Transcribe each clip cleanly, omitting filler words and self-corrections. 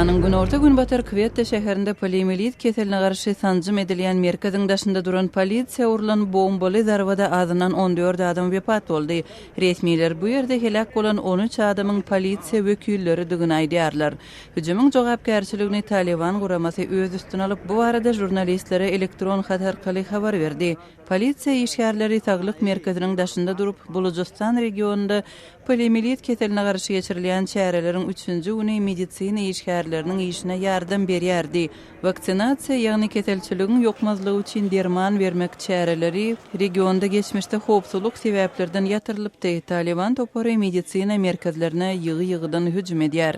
Kazakhstan'ın günorta Günbatar Kvetta şäherinde poliomiyelit keseline garşy sanjym edilýän merkeziň daşynda duran polisiýa urulan bombaly zarbada azynan 14 adam wepat boldy. Resmiler bu ýerde helak bolan 13 adamyň polisiýa wekilleri digini aýdýarlar. Hüjümyň jogapkärçiligini Taliban guramasy öz üstüne alyp bu arada jurnalistlere elektron hat arkaly habar berdi. Polisiýa işgärleri saglyk merkeziniň daşynda durup Bulujistan regionunda poliomiyelit keseline garşy geçirilýän çäreleriň 3-nji güni medisina işgärleriniň işine ýardam berýärdi. Vaksinasiýa ýagny keselçiligiň ýokmazlygy üçin derman bermek çäreleri regionda geçmişde hopsuluk sebäplerden ýatyrylypdy. Taliban topary medisina merkezlerine ýygy-ýygydan hüjüm edýär.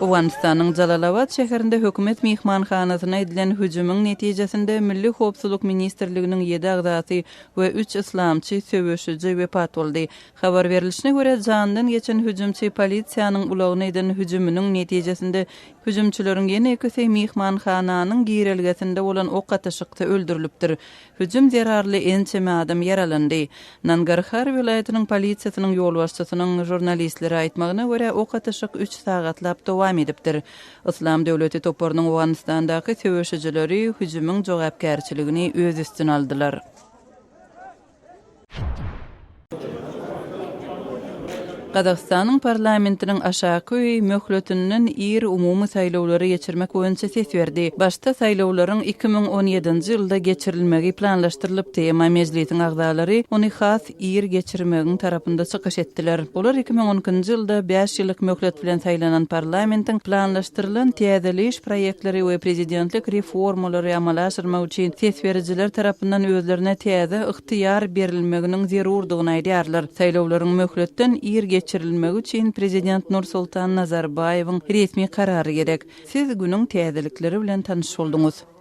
Awganistanyň Jalalabad şäherinde hökümet mihmanhanasyna edilen hüjümüň netijesinde Milli Howpsuzlyk Ministrliginiň 7 agzasy we 3 islamçy söwüşüji wepat boldy. Habar berilişine görä jandan geçen hüjümçi polisiýanyň ulagyna eden hüjümüniň netijesinde hüjümçileriň ýene ikisi mihmanhananyň giýrelgesinde bolan ok atyşykda öldürilipdir. Hüjüm zerarly ençeme adam yaralandy. Nangarhar vilayatynyň polisiýasynyň ýolbaşçysynyň jurnalistlere aýtmagyna görä ok atyşyk 3 sagatlap dowam edipdir. Islam döwleti toparynyň Awganistandaky söwüşüjileri hüjümüň jogapkärçiligini öz üstüne aldylar. Kazakhstanyň parlamentiniň aşaky möhletiniň ir umumy saýlawlary geçirmek boýunça ses berdi. Başta saýlawlaryň 2017-nji ýylda geçirilmegi planlaşdyrylypdy, emma mejlisiň agzalary ony has ir geçirmegiň tarapynda çykyş etdiler. Olar 2010-njy ýylda 5 ýyllyk möhlet bilen saýlanan parlamentiň planlaşdyrylan täzeliş proýektleri we prezidentlik reformalary amala aşyrmak üçin ses berijiler tarapyndan özlerine täze yktyýar berilmeginiň zerurdygyny aýdýarlar. Saýlawlaryň möhletden ir geçirilmegi üçin Prezident Nursultan Nazarbayewiň resmi karary gerek. Siz günüň täzelikleri bilen tanyş boldunuz.